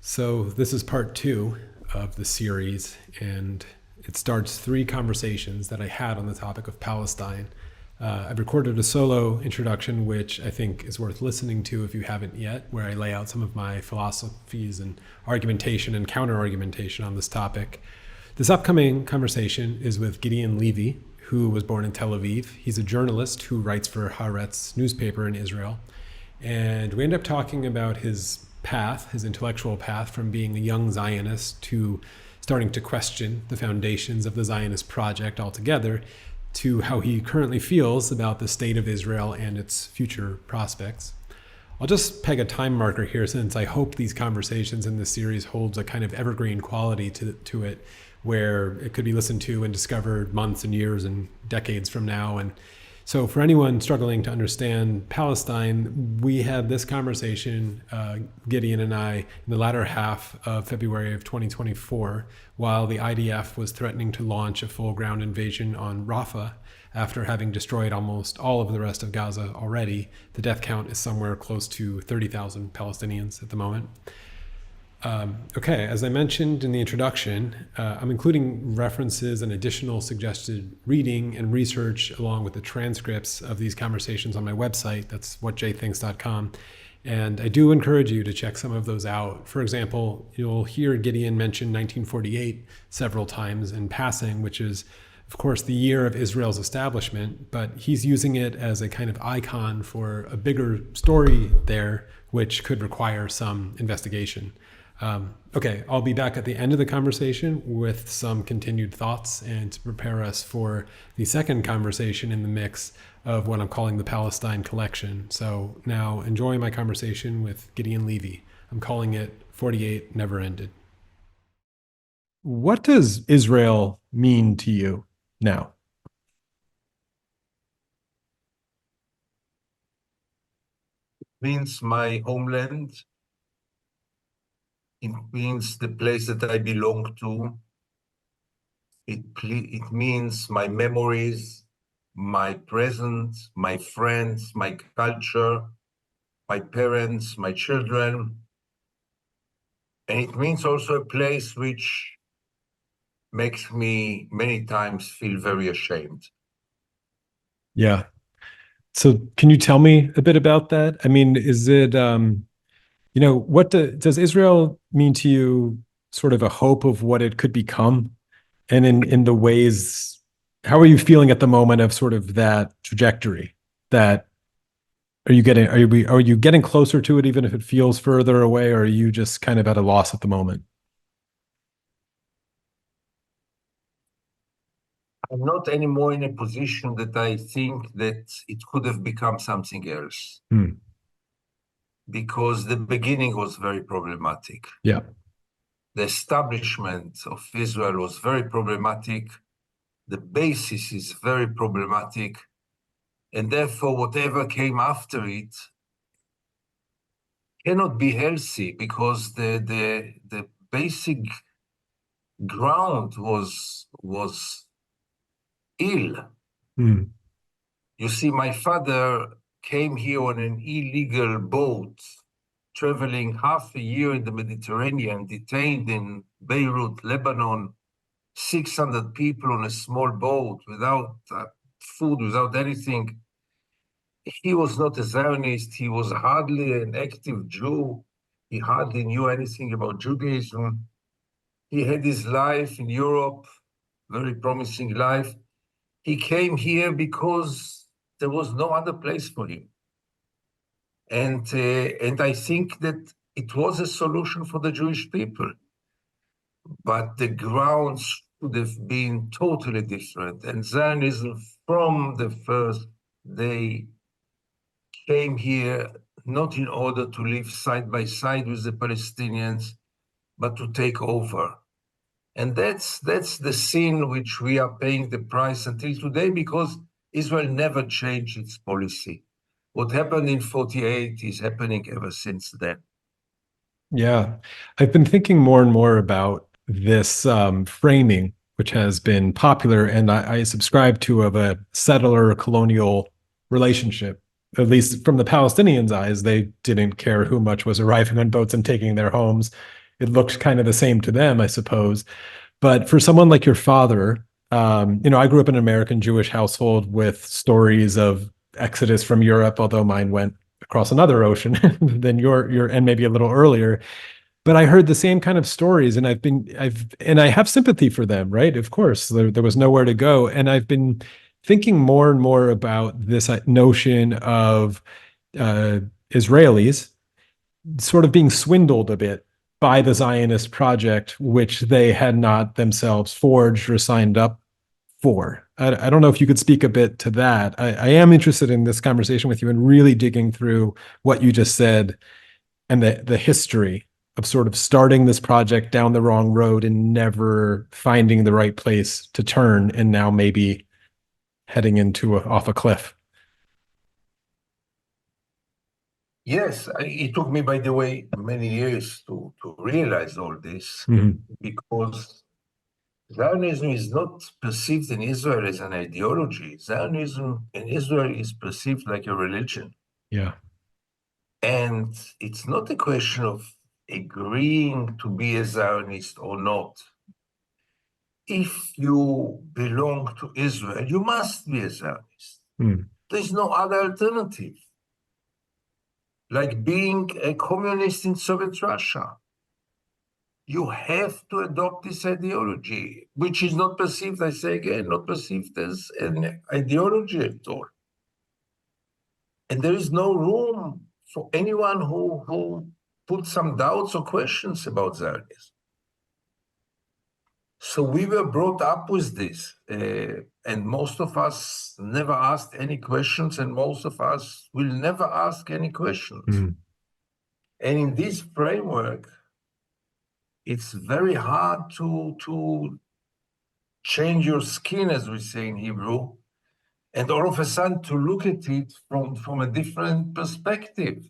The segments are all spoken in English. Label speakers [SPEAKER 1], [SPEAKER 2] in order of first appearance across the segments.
[SPEAKER 1] So this is part two of the series, and it starts three conversations that I had on the topic of Palestine. I've recorded a solo introduction, which I think is worth listening to if you haven't yet, where I lay out some of my philosophies and argumentation and counter-argumentation on this topic. This upcoming conversation is with Gideon Levy, who was born in Tel Aviv. He's a journalist who writes for Haaretz newspaper in Israel. And we end up talking about his path, his intellectual path from being a young Zionist to starting to question the foundations of the Zionist project altogether, to how he currently feels about the state of Israel and its future prospects. I'll just peg a time marker here, since I hope these conversations in this series holds a kind of evergreen quality to it, where it could be listened to and discovered months and years and decades from now. And so for anyone struggling to understand Palestine, we had this conversation, Gideon and I, in the latter half of February of 2024, while the IDF was threatening to launch a full ground invasion on Rafah after having destroyed almost all of the rest of Gaza already. The death count is somewhere close to 30,000 Palestinians at the moment. Okay, as I mentioned in the introduction, I'm including references and additional suggested reading and research along with the transcripts of these conversations on my website. That's whatjthinks.com. And I do encourage you to check some of those out. For example, you'll hear Gideon mention 1948 several times in passing, which is, of course, the year of Israel's establishment, but he's using it as a kind of icon for a bigger story there, which could require some investigation. Okay, I'll be back at the end of the conversation with some continued thoughts and to prepare us for the second conversation in the mix of what I'm calling the Palestine collection. So now enjoy my conversation with Gideon Levy. I'm calling it 48 Never Ended. What does Israel mean to you now?
[SPEAKER 2] Means my homeland. It means the place that I belong to. It means my memories, my present, my friends, my culture, my parents, my children. And it means also a place which makes me many times feel very ashamed.
[SPEAKER 1] Yeah. So can you tell me a bit about that? I mean, is it, what does Israel mean to you, sort of a hope of what it could become? And in the ways, how are you feeling at the moment of sort of that trajectory? That are you getting closer to it, even if it feels further away, or are you just kind of at a loss at the moment?
[SPEAKER 2] I'm not anymore in a position that I think that it could have become something else. Because the beginning was very problematic.
[SPEAKER 1] Yeah.
[SPEAKER 2] The establishment of Israel was very problematic. The basis is very problematic. And therefore, whatever came after it cannot be healthy, because the basic ground was ill. You see, my father came here on an illegal boat, traveling half a year in the Mediterranean, detained in Beirut, Lebanon, 600 people on a small boat without food, without anything. He was not a Zionist. He was hardly an active Jew. He hardly knew anything about Judaism. He had his life in Europe, very promising life. He came here because there was no other place for him. And I think that it was a solution for the Jewish people. But the grounds should have been totally different. And Zionism, from the first day, came here not in order to live side by side with the Palestinians, but to take over. And that's the sin which we are paying the price until today, because Israel never changed its policy. What happened in 48 is happening ever since then.
[SPEAKER 1] Yeah. I've been thinking more and more about this framing, which has been popular, and I subscribe to, of a settler colonial relationship. At least from the Palestinians' eyes, they didn't care who much was arriving on boats and taking their homes. it looked kind of the same to them, I suppose. But for someone like your father, I grew up in an American Jewish household with stories of exodus from Europe, although mine went across another ocean than your and maybe a little earlier. But I heard the same kind of stories, and I have sympathy for them, right? Of course, there was nowhere to go, and I've been thinking more and more about this notion of uh, Israelis sort of being swindled a bit by the Zionist project, which they had not themselves forged or signed up for. I don't know if you could speak a bit to that. I am interested in this conversation with you and really digging through what you just said and the history of sort of starting this project down the wrong road and never finding the right place to turn, and now maybe heading off a cliff.
[SPEAKER 2] Yes, it took me, by the way, many years to realize all this, because Zionism is not perceived in Israel as an ideology. Zionism in Israel is perceived like a religion.
[SPEAKER 1] Yeah.
[SPEAKER 2] And it's not a question of agreeing to be a Zionist or not. If you belong to Israel, you must be a Zionist. There's no other alternative. Like being a communist in Soviet Russia. You have to adopt this ideology, which is not perceived, I say again, not perceived as an ideology at all. And there is no room for anyone who puts some doubts or questions about Zionism. So we were brought up with this, and most of us never asked any questions, and most of us will never ask any questions. And in this framework, it's very hard to change your skin, as we say in Hebrew, and all of a sudden to look at it from a different perspective.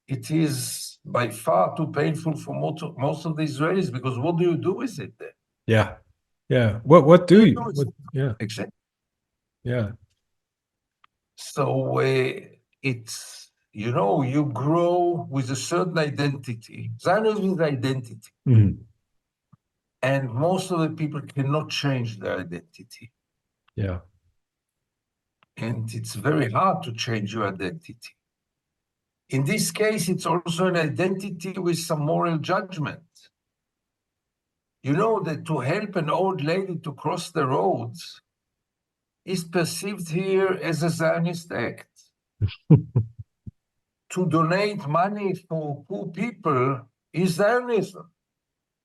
[SPEAKER 2] It is by far too painful for most of the Israelis, because what do you do with it then?
[SPEAKER 1] Yeah. What do you? Yeah.
[SPEAKER 2] Exactly.
[SPEAKER 1] Yeah.
[SPEAKER 2] So it's, you grow with a certain identity. Zionism is identity. And most of the people cannot change their identity.
[SPEAKER 1] Yeah.
[SPEAKER 2] And it's very hard to change your identity. In this case, it's also an identity with some moral judgment. You know that to help an old lady to cross the roads is perceived here as a Zionist act. To donate money for poor people is Zionism.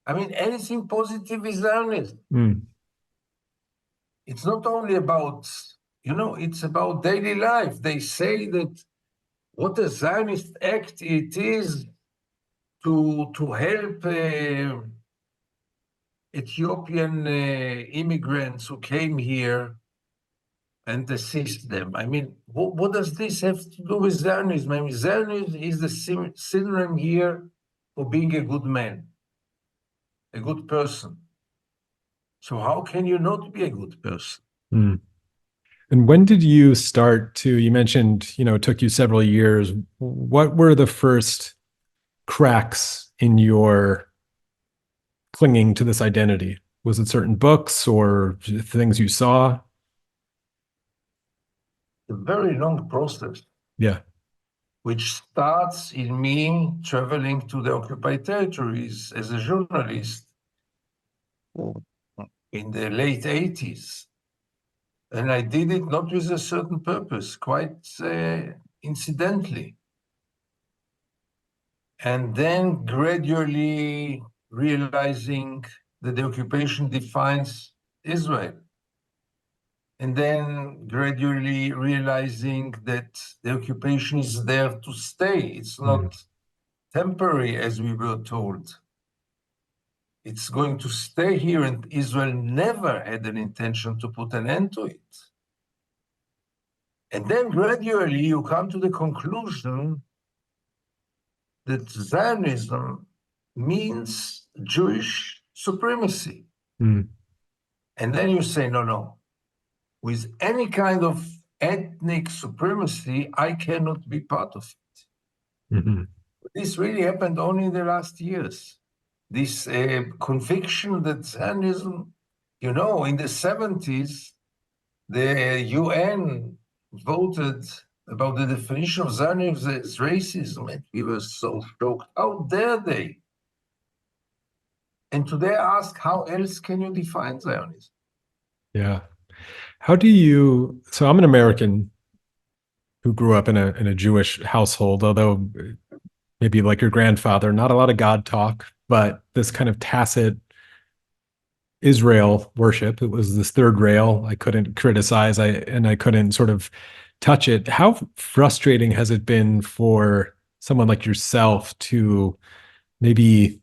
[SPEAKER 2] I mean, anything positive is Zionism. It's not only about, it's about daily life. They say that what a Zionist act it is to help Ethiopian immigrants who came here and assist them. I mean, what does this have to do with Zionism? I mean, Zionism is the synonym here for being a good man, a good person. So how can you not be a good person?
[SPEAKER 1] And when did you start to, you mentioned, it took you several years. What were the first cracks in your clinging to this identity? Was it certain books or things you saw?
[SPEAKER 2] A very long process.
[SPEAKER 1] Yeah.
[SPEAKER 2] Which starts in me traveling to the occupied territories as a journalist in the late 80s. And I did it not with a certain purpose, quite incidentally. And then gradually realizing that the occupation defines Israel. And then gradually realizing that the occupation is there to stay. It's not temporary, as we were told. It's going to stay here, and Israel never had an intention to put an end to it. And then gradually you come to the conclusion that Zionism means Jewish supremacy. And then you say, no. With any kind of ethnic supremacy, I cannot be part of it. this really happened only in the last years. This conviction that Zionism, in the 70s, the UN voted about the definition of Zionism as racism, and we were so shocked. How dare they? And today I ask, how else can you define Zionism?
[SPEAKER 1] Yeah. So I'm an American who grew up in a Jewish household, although maybe like your grandfather, not a lot of God talk, but this kind of tacit Israel worship. It was this third rail. I couldn't criticize, I couldn't sort of touch it. How frustrating has it been for someone like yourself to maybe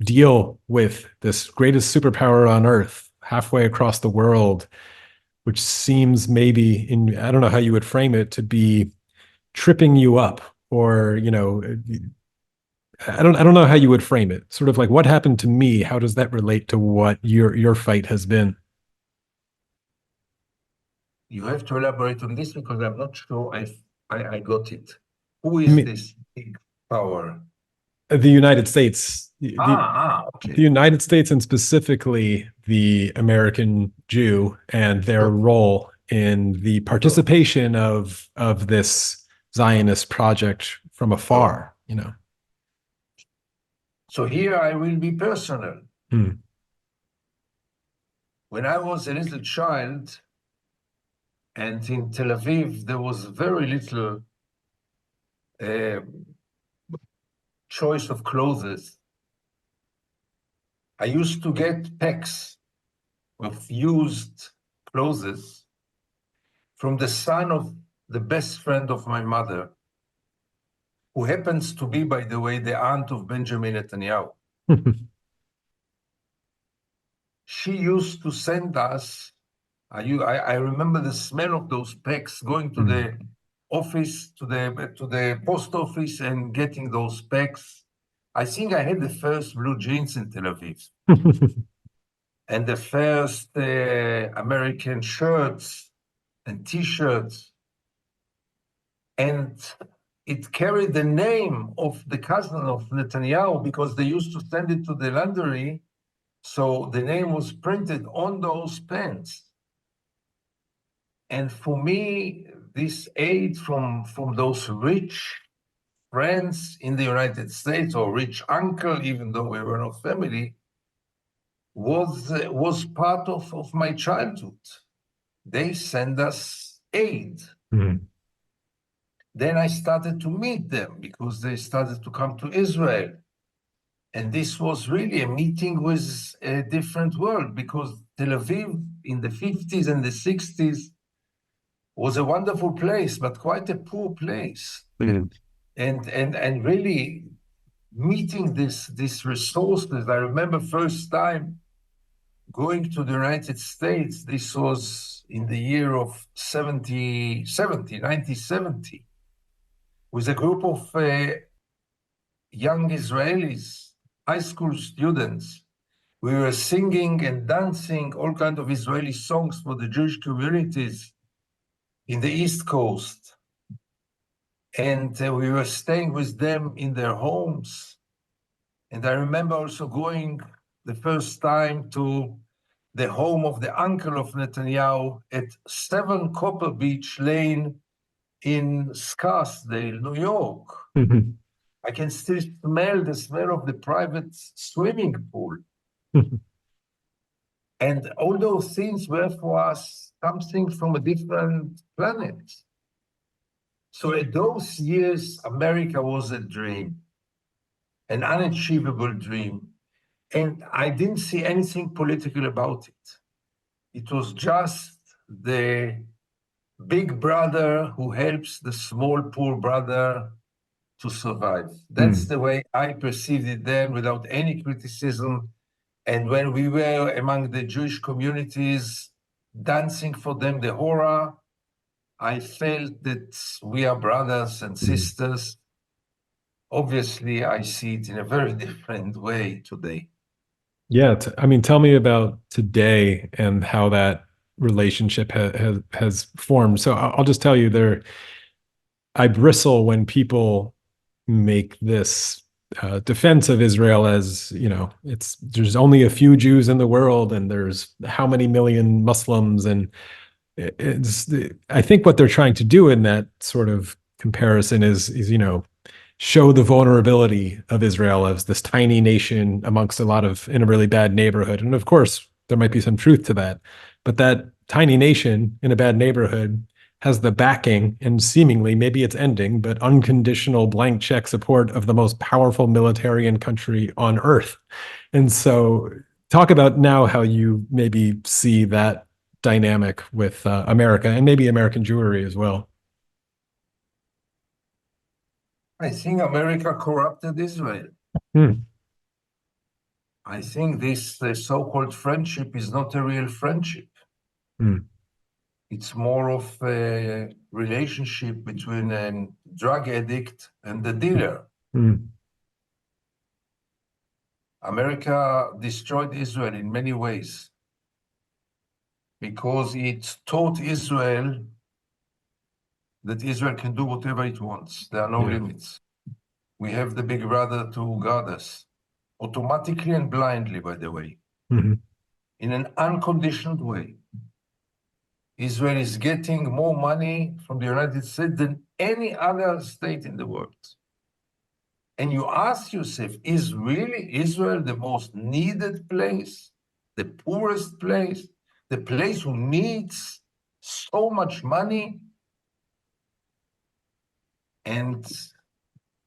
[SPEAKER 1] deal with this greatest superpower on earth halfway across the world, which seems maybe I don't know how you would frame it, to be tripping you up, or I don't know how you would frame it. Sort of like, what happened to me? How does that relate to what your fight has been?
[SPEAKER 2] You have to elaborate on this because I'm not sure I got it. Who
[SPEAKER 1] I
[SPEAKER 2] is
[SPEAKER 1] mean,
[SPEAKER 2] this big power?
[SPEAKER 1] the United States, the
[SPEAKER 2] Okay.
[SPEAKER 1] United States, and specifically the American Jew and their role in the participation of this Zionist project from afar.
[SPEAKER 2] So here I will be personal.
[SPEAKER 1] Hmm.
[SPEAKER 2] When I was a little child, and in Tel Aviv, there was very little choice of clothes. I used to get packs of used clothes from the son of the best friend of my mother, who happens to be, by the way, the aunt of Benjamin Netanyahu. She used to send us, I remember the smell of those packs, going to the office, to the post office and getting those packs. I think I had the first blue jeans in Tel Aviv and the first American shirts and T-shirts. And it carried the name of the cousin of Netanyahu because they used to send it to the laundry. So the name was printed on those pants. And for me, this aid from those rich friends in the United States, or rich uncle, even though we were not family, was part of my childhood. They send us aid. Then I started to meet them because they started to come to Israel. And this was really a meeting with a different world, because Tel Aviv in the 50s and the 60s was a wonderful place, but quite a poor place. And really meeting this resources. I remember first time going to the United States. This was in the year of 1970, with a group of young Israelis, high school students. We were singing and dancing all kinds of Israeli songs for the Jewish communities in the East Coast. And we were staying with them in their homes. And I remember also going the first time to the home of the uncle of Netanyahu at 7 Copper Beach Lane in Scarsdale, New York. I can still smell the smell of the private swimming pool. And all those things were for us something from a different planet. So in those years, America was a dream, an unachievable dream. And I didn't see anything political about it. It was just the big brother who helps the small, poor brother to survive. That's the way I perceived it then, without any criticism. And when we were among the Jewish communities dancing for them the horror, I felt that we are brothers and sisters. Obviously, I see it in a very different way today.
[SPEAKER 1] Yeah, tell me about today and how that relationship has formed. So I'll just tell you, I bristle when people make this defense of Israel as, there's only a few Jews in the world and there's how many million Muslims. And I think what they're trying to do in that sort of comparison is show the vulnerability of Israel as this tiny nation amongst in a really bad neighborhood. And of course, there might be some truth to that, but that tiny nation in a bad neighborhood has the backing and seemingly, maybe it's ending, but unconditional blank check support of the most powerful military and country on earth. And so talk about now how you maybe see that dynamic with America and maybe American Jewry as well.
[SPEAKER 2] I think America corrupted Israel. I think this so-called friendship is not a real friendship. It's more of a relationship between a drug addict and the dealer. America destroyed Israel in many ways because it taught Israel that Israel can do whatever it wants. There are no limits. We have the big brother to guard us, automatically and blindly, by the way, in an unconditioned way. Israel is getting more money from the United States than any other state in the world. And you ask yourself, is really Israel the most needed place, the poorest place, the place who needs so much money? And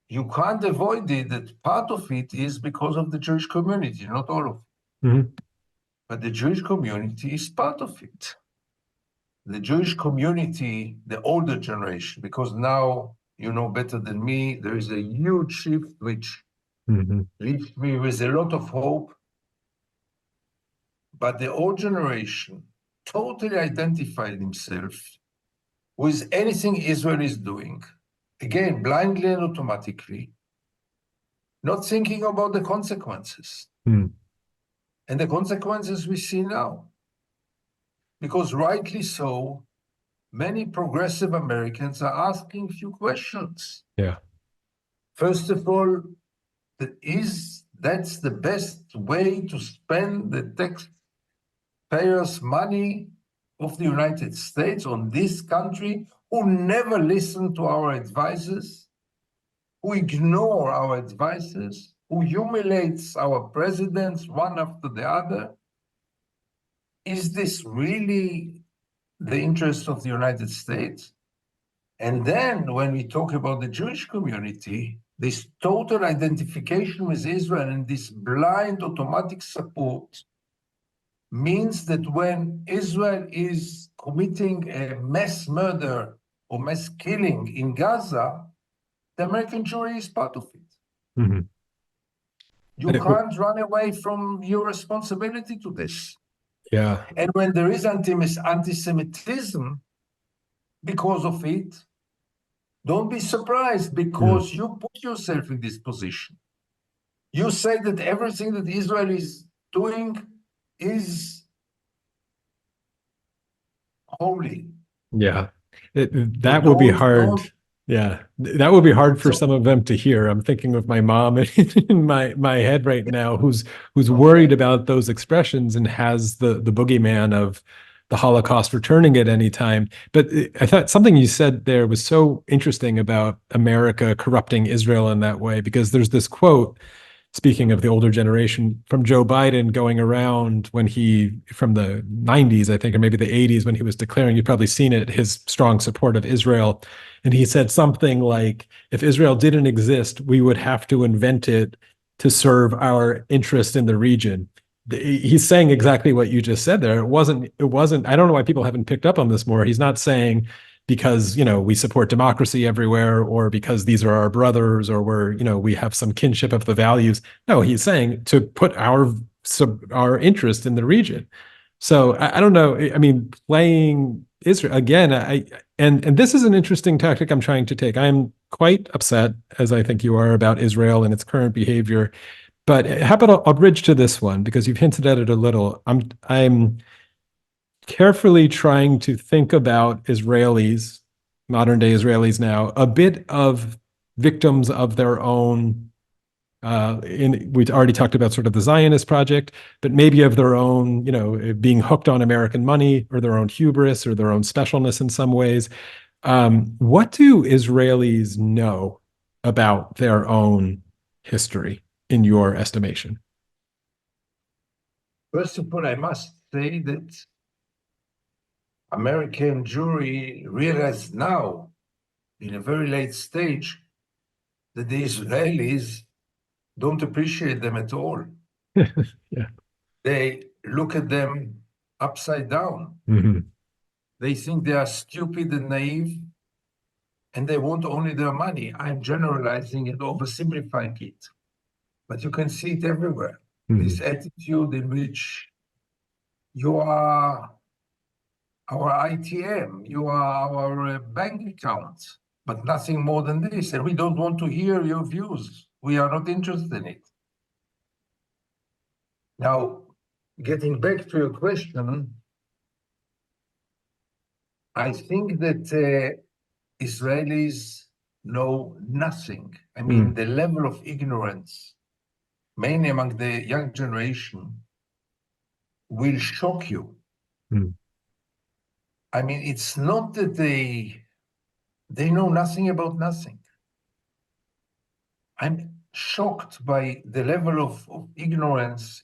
[SPEAKER 2] you can't avoid it, that part of it is because of the Jewish community, not all of it. But the Jewish community is part of it. The Jewish community, the older generation, because now you know better than me, there is a huge shift which leaves me with a lot of hope. But the old generation totally identified himself with anything Israel is doing, again, blindly and automatically, not thinking about the consequences. And the consequences we see now. Because rightly so, many progressive Americans are asking a few questions. First of all, that's the best way to spend the taxpayers' money of the United States on this country who never listen to our advices, who ignore our advices, who humiliates our presidents one after the other? Is this really the interest of the United States? And then when we talk about the Jewish community, this total identification with Israel and this blind automatic support means that when Israel is committing a mass murder or mass killing in Gaza, the American Jewry is part of it. You can't run away from your responsibility to this. And when there is anti-Semitism because of it, don't be surprised, because you put yourself in this position. You say that everything that Israel is doing is holy.
[SPEAKER 1] That will be hard. That would be hard for some of them to hear. I'm thinking of my mom in my head right now, who's worried about those expressions and has the boogeyman of the Holocaust returning at any time. But I thought something you said there was so interesting about America corrupting Israel in that way, because there's this quote, speaking of the older generation, from Joe Biden going around from the 90s, I think, or maybe the 80s, when he was declaring, you've probably seen it, his strong support of Israel. And he said something like, if Israel didn't exist, we would have to invent it to serve our interest in the region. He's saying exactly what you just said there. It wasn't, I don't know why people haven't picked up on this more. He's not saying because, we support democracy everywhere, or because these are our brothers, or we have some kinship of the values. No, he's saying to put our interest in the region. So I don't know. I mean, playing Israel again, and this is an interesting tactic I'm trying to take. I'm quite upset, as I think you are, about Israel and its current behavior. But how about I'll bridge to this one, because you've hinted at it a little. I'm carefully trying to think about Israelis, modern day Israelis now, a bit of victims of their own. We already talked about sort of the Zionist project, but maybe of their own, being hooked on American money or their own hubris or their own specialness in some ways. What do Israelis know about their own history, in your estimation?
[SPEAKER 2] First of all, I must say that American Jewry realized now, in a very late stage, that the Israelis don't appreciate them at all.
[SPEAKER 1] Yeah.
[SPEAKER 2] They look at them upside down.
[SPEAKER 1] Mm-hmm.
[SPEAKER 2] They think they are stupid and naive, and they want only their money. I'm generalizing and oversimplifying it, but you can see it everywhere.
[SPEAKER 1] Mm-hmm.
[SPEAKER 2] This attitude in which you are our ITM, you are our bank account, but nothing more than this. And we don't want to hear your views. We are not interested in it. Now, getting back to your question, I think that Israelis know nothing. I mean, the level of ignorance, mainly among the young generation, will shock you. I mean, it's not that they know nothing about nothing. I'm shocked by the level of ignorance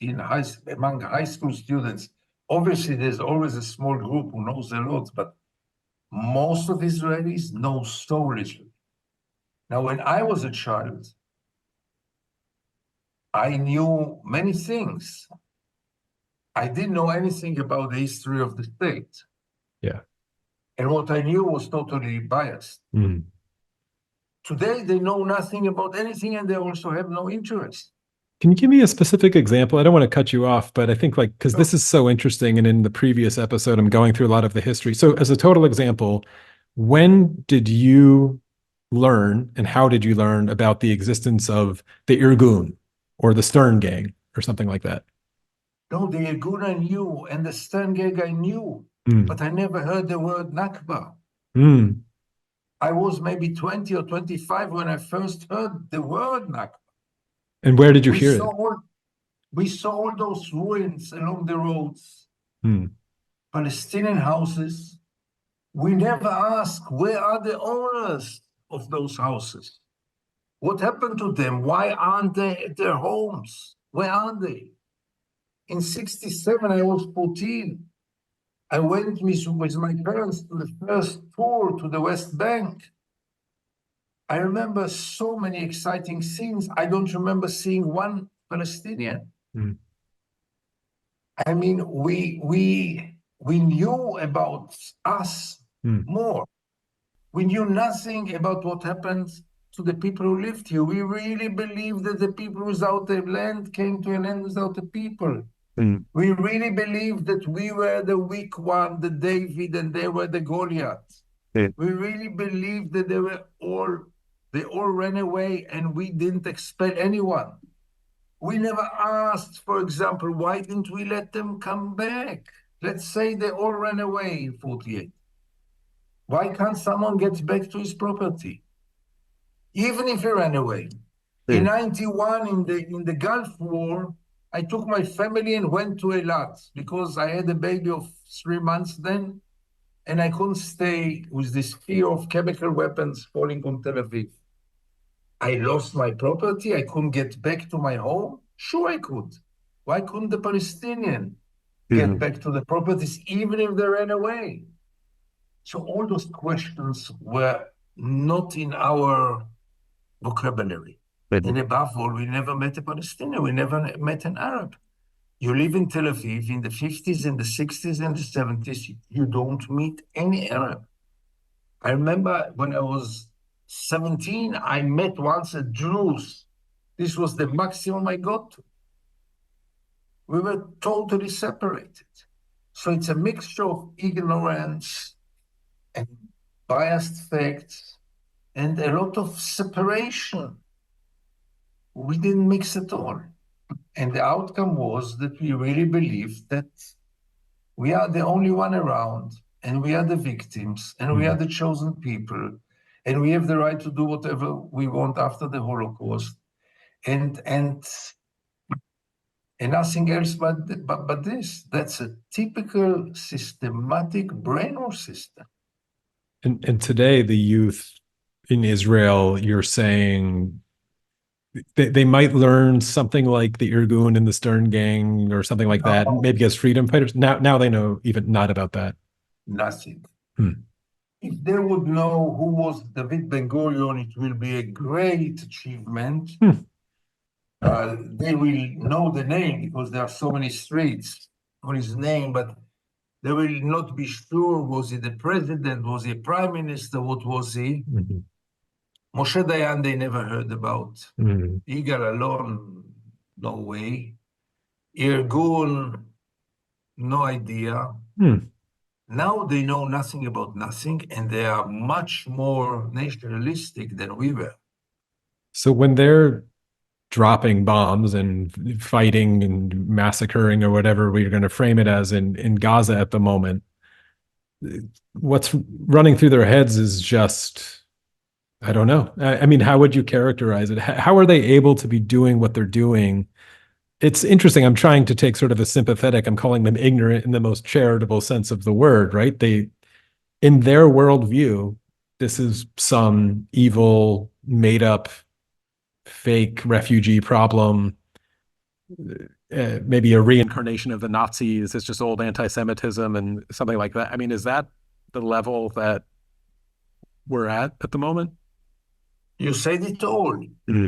[SPEAKER 2] among high school students. Obviously, there's always a small group who knows a lot, but most of Israelis know so little. Now, when I was a child, I knew many things. I didn't know anything about the history of the state.
[SPEAKER 1] Yeah.
[SPEAKER 2] And what I knew was totally biased. Today, they know nothing about anything, and they also have no interest.
[SPEAKER 1] Can you give me a specific example? I don't want to cut you off, but I think because this is so interesting, and in the previous episode, I'm going through a lot of the history. So as a total example, when did you learn and how did you learn about the existence of the Irgun or the Stern Gang or something like that?
[SPEAKER 2] No, the Irgun I knew, and the Stern Gang I knew, but I never heard the word Nakba. I was maybe 20 or 25 when I first heard the word Nakba.
[SPEAKER 1] And where did you hear it?
[SPEAKER 2] We saw all those ruins along the roads, Palestinian houses. We never asked, where are the owners of those houses? What happened to them? Why aren't they at their homes? Where are they? In 1967, I was 14. I went with my parents to the first tour to the West Bank. I remember so many exciting scenes. I don't remember seeing one Palestinian. I mean, we knew about us more. We knew nothing about what happened to the people who lived here. We really believed that the people without the land came to an end without the people. We really believed that we were the weak one, the David, and they were the Goliath. We really believed that they all ran away and we didn't expel anyone. We never asked, for example, why didn't we let them come back? Let's say they all ran away in 1948. Why can't someone get back to his property? Even if he ran away. In 1991, in the Gulf War, I took my family and went to Eilat because I had a baby of 3 months then, and I couldn't stay with this fear of chemical weapons falling on Tel Aviv. I lost my property. I couldn't get back to my home. Sure, I could. Why couldn't the Palestinian get back to the properties, even if they ran away? So all those questions were not in our vocabulary. And above all, we never met a Palestinian. We never met an Arab. You live in Tel Aviv in the 50s and the 60s and the 70s. You don't meet any Arab. I remember when I was 17, I met once a Druze. This was the maximum I got to. We were totally separated. So it's a mixture of ignorance and biased facts and a lot of separation. We didn't mix at all. And the outcome was that we really believed that we are the only one around, and we are the victims, and we are the chosen people. and we have the right to do whatever we want after the Holocaust, and nothing else but this. That's a typical systematic brainwash system.
[SPEAKER 1] And today, the youth in Israel, you're saying they might learn something like the Irgun and the Stern Gang or something like that, maybe as freedom fighters. Now they know even not about that.
[SPEAKER 2] Nothing. If they would know who was David Ben-Gurion, it will be a great achievement. They will know the name because there are so many streets on his name, but they will not be sure, was he the president, was he a prime minister, what was he? Moshe Dayan, they never heard about. Yigal Allon, no way. Irgun, no idea. Now they know nothing about nothing, and they are much more nationalistic than we were.
[SPEAKER 1] So when they're dropping bombs and fighting and massacring or whatever we're going to frame it as in Gaza at the moment, what's running through their heads is just, I don't know. I mean, how would you characterize it? How are they able to be doing what they're doing? It's interesting. I'm trying to take sort of a sympathetic, I'm calling them ignorant in the most charitable sense of the word, right? They, in their worldview, this is some evil, made up, fake refugee problem, maybe a reincarnation of the Nazis. It's just old anti-Semitism and something like that. I mean, is that the level that we're at the moment?
[SPEAKER 2] You said it all.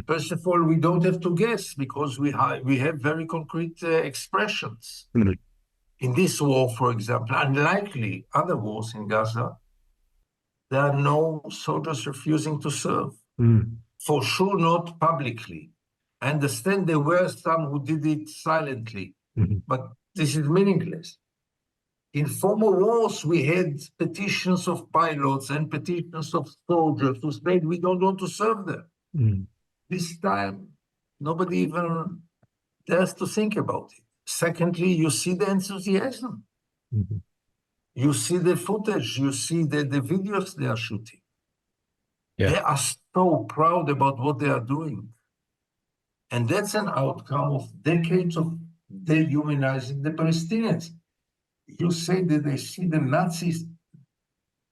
[SPEAKER 2] First of all, we don't have to guess because we have very concrete expressions. In this war, for example, unlikely other wars in Gaza, there are no soldiers refusing to serve. For sure, not publicly. I understand there were some who did it silently, but this is meaningless. In former wars, we had petitions of pilots and petitions of soldiers who said, we don't want to serve them. This time, nobody even dares to think about it. Secondly, you see the enthusiasm. You see the footage. You see the videos they are shooting. They are so proud about what they are doing. And that's an outcome of decades of dehumanizing the Palestinians. You say that they see the Nazis.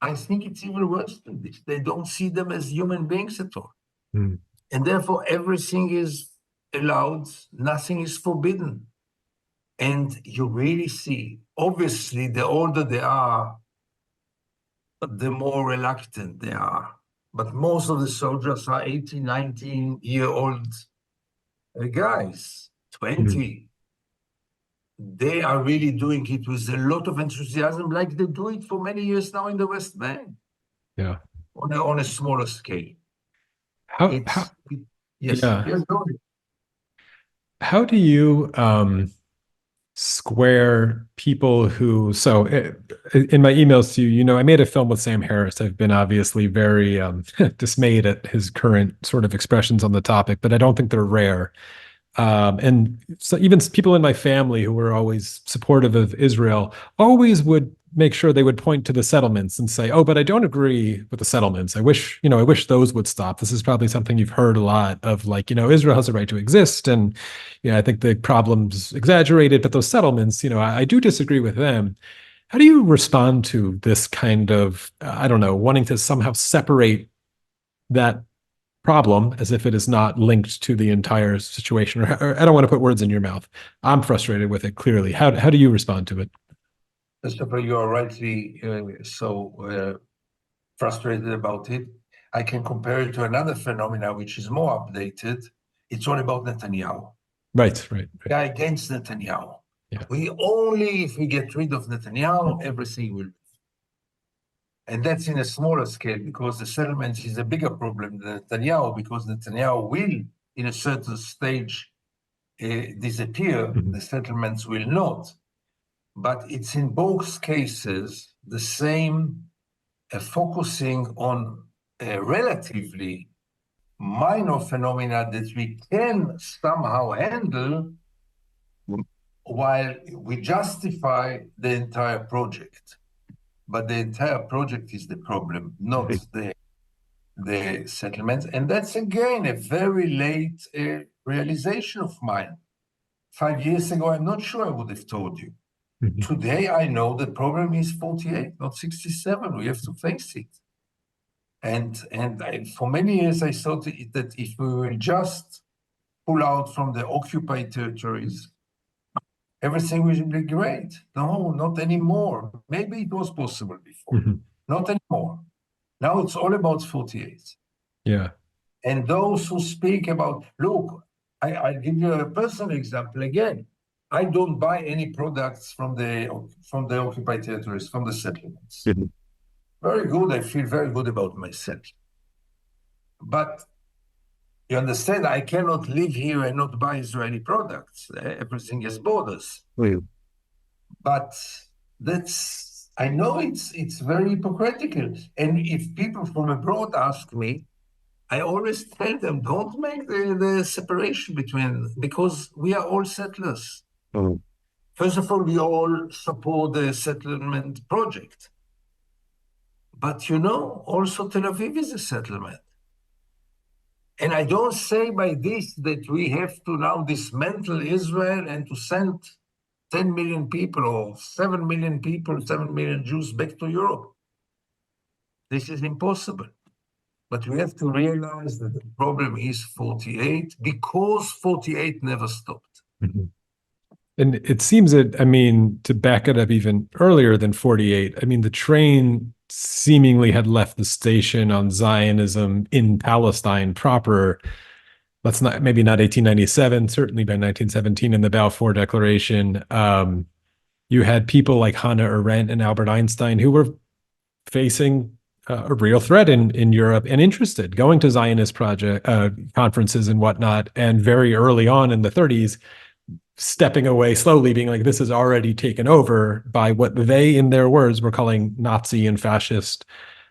[SPEAKER 2] I think it's even worse than this. They don't see them as human beings at all. And therefore, everything is allowed, nothing is forbidden. And you really see, obviously, the older they are, the more reluctant they are. But most of the soldiers are 18, 19-year-old guys, 20. They are really doing it with a lot of enthusiasm, like they do it for many years now in the West Bank. On a smaller scale. Yes.
[SPEAKER 1] How do you square people who, so in my emails to you, I made a film with Sam Harris. I've been obviously very dismayed at his current sort of expressions on the topic, but I don't think they're rare. And so even people in my family who were always supportive of Israel always would make sure they would point to the settlements and say, oh, but I don't agree with the settlements. I wish those would stop. This is probably something you've heard a lot of, like, Israel has a right to exist. And, I think the problem's exaggerated, but those settlements, I do disagree with them. How do you respond to this kind of, I don't know, wanting to somehow separate that problem as if it is not linked to the entire situation? Or I don't want to put words in your mouth. I'm frustrated with it, clearly. How do you respond to it?
[SPEAKER 2] First of all, you are rightly so frustrated about it. I can compare it to another phenomena which is more updated. It's all about Netanyahu.
[SPEAKER 1] Right.
[SPEAKER 2] Guy against Netanyahu. If we get rid of Netanyahu, everything will. And that's in a smaller scale because the settlements is a bigger problem than Netanyahu, because Netanyahu will, in a certain stage, disappear. The settlements will not. But it's in both cases the same focusing on a relatively minor phenomena that we can somehow handle while we justify the entire project. But the entire project is the problem, not the the settlements. And that's again a very late realization of mine. 5 years ago, I'm not sure I would have told you.
[SPEAKER 1] Mhm.
[SPEAKER 2] Today, I know the problem is 48, not 67. We have to face it. For many years, I thought that if we will just pull out from the occupied territories, everything will be great. No, not anymore. Maybe it was possible before.
[SPEAKER 1] Mhm.
[SPEAKER 2] Not anymore. Now it's all about 48.
[SPEAKER 1] Yeah.
[SPEAKER 2] And those who speak about, look, I'll give you a personal example again. I don't buy any products from the occupied territories, from the settlements.
[SPEAKER 1] Mhm.
[SPEAKER 2] Very good. I feel very good about myself. But you understand, I cannot live here and not buy Israeli products. Everything has borders. But I know it's very hypocritical. And if people from abroad ask me, I always tell them, don't make the separation between, because we are all settlers.
[SPEAKER 1] Mhm.
[SPEAKER 2] First of all, we all support the settlement project. But also Tel Aviv is a settlement. And I don't say by this that we have to now dismantle Israel and to send 10 million people or 7 million people, 7 million Jews back to Europe. This is impossible. But we have to realize that the problem is 48 because 48 never stopped.
[SPEAKER 1] Mhm. And it seems that, I mean, to back it up even earlier than 48, I mean, the train seemingly had left the station on Zionism in Palestine proper. Let's not, maybe not 1897, certainly by 1917 in the Balfour Declaration. You had people like Hannah Arendt and Albert Einstein who were facing a real threat in Europe and interested, going to Zionist project conferences and whatnot. And very early on in the 30s, stepping away slowly, being like, this is already taken over by what they, in their words, were calling Nazi and fascist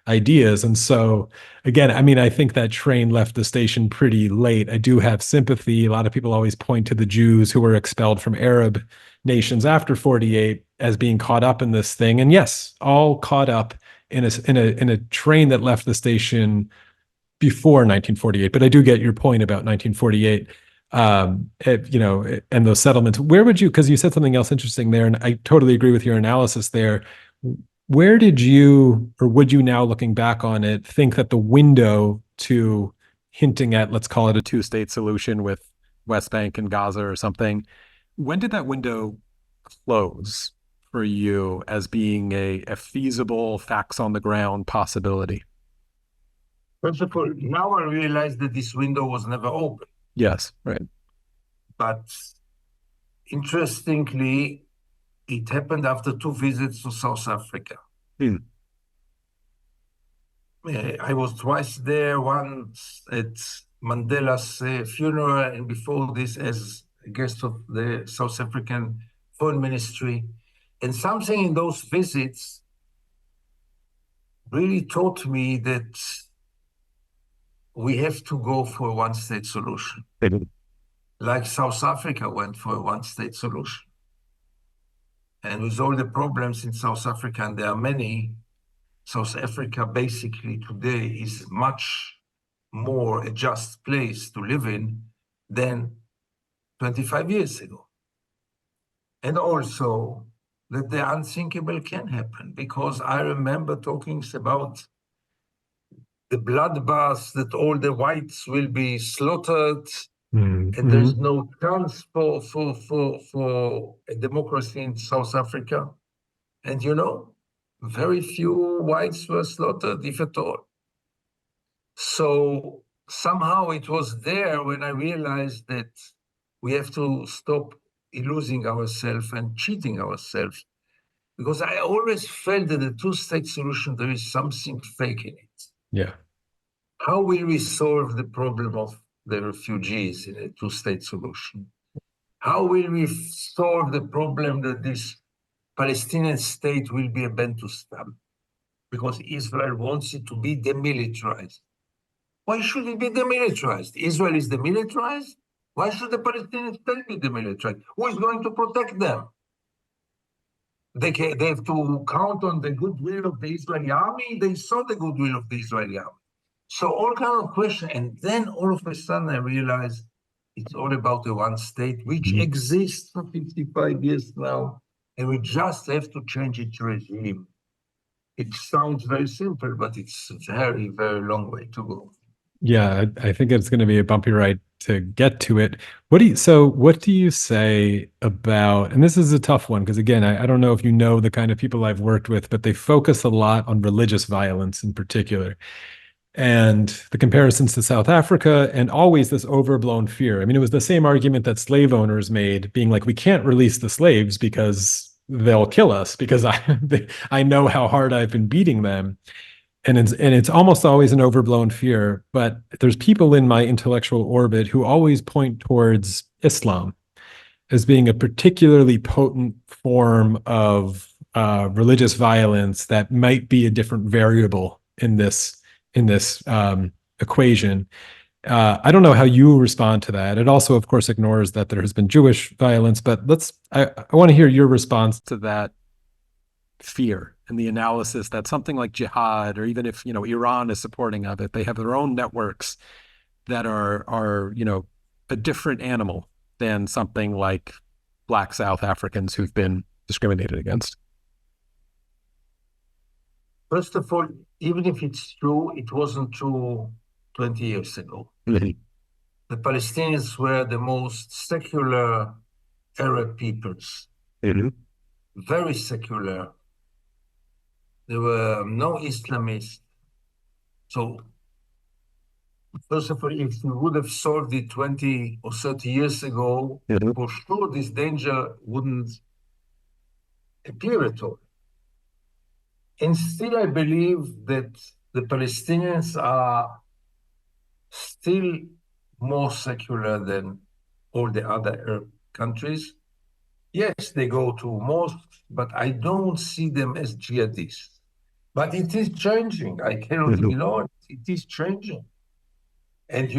[SPEAKER 1] ideas. And so, again, I mean, I think that train left the station pretty late. I do have sympathy. A lot of people always point to the Jews who were expelled from Arab nations after 48 as being caught up in this thing. And yes, all caught up in a train that left the station before 1948. But I do get your point about 1948. And those settlements. Where would you, because you said something else interesting there, and I totally agree with your analysis there. Where did you, or would you now looking back on it, think that the window to hinting at, let's call it a two-state solution with West Bank and Gaza or something, when did that window close for you as being a feasible, facts on the ground possibility?
[SPEAKER 2] First of all, now I realize that this window was never open.
[SPEAKER 1] Yes, right.
[SPEAKER 2] But interestingly, it happened after 2 visits to South Africa. I was twice there, once at Mandela's funeral, and before this as a guest of the South African Foreign Ministry. And something in those visits really taught me that we have to go for a one-state solution. Like South Africa went for a one-state solution. And with all the problems in South Africa, and there are many, South Africa basically today is much more a just place to live in than 25 years ago. And also that the unthinkable can happen, because I remember talking about the bloodbath, that all the whites will be slaughtered, and there's no chance for a democracy in South Africa. And very few whites were slaughtered, if at all. So somehow it was there when I realized that we have to stop illusion ourselves and cheating ourselves. Because I always felt that the two-state solution, there is something fake in it.
[SPEAKER 1] Yeah.
[SPEAKER 2] How will we solve the problem of the refugees in a two-state solution? How will we solve the problem that this Palestinian state will be a Bantustan? Because Israel wants it to be demilitarized. Why should it be demilitarized? Israel is demilitarized. Why should the Palestinian state be demilitarized? Who is going to protect them? They have to count on the goodwill of the Israeli army. They saw the goodwill of the Israeli army. So all kind of questions. And then all of a sudden I realized it's all about the one state, which exists for 55 years now, and we just have to change its regime. It sounds very simple, but it's a very, very long way to go.
[SPEAKER 1] Yeah, I think it's going to be a bumpy ride to get to it. What do you say about, and this is a tough one, because again, I don't know if you know the kind of people I've worked with, but they focus a lot on religious violence in particular. And the comparisons to South Africa, and always this overblown fear. I mean, it was the same argument that slave owners made, being like, we can't release the slaves because they'll kill us, because I know how hard I've been beating them. And it's almost always an overblown fear. But there's people in my intellectual orbit who always point towards Islam as being a particularly potent form of religious violence that might be a different variable in this equation. I don't know how you respond to that. It also, of course, ignores that there has been Jewish violence, but I want to hear your response to that fear and the analysis that something like jihad, or even if, Iran is supporting of it, they have their own networks that are a different animal than something like Black South Africans who've been discriminated against.
[SPEAKER 2] First of all, even if it's true, it wasn't true 20 years ago.
[SPEAKER 1] Mm-hmm.
[SPEAKER 2] The Palestinians were the most secular Arab peoples, very secular. There were no Islamists. So, first of all, if we would have solved it 20 or 30 years ago, for sure this danger wouldn't appear at all. And still, I believe that the Palestinians are still more secular than all the other Arab countries. Yes, they go to mosques, but I don't see them as jihadists. But it is changing. I cannot ignore it. It is changing. And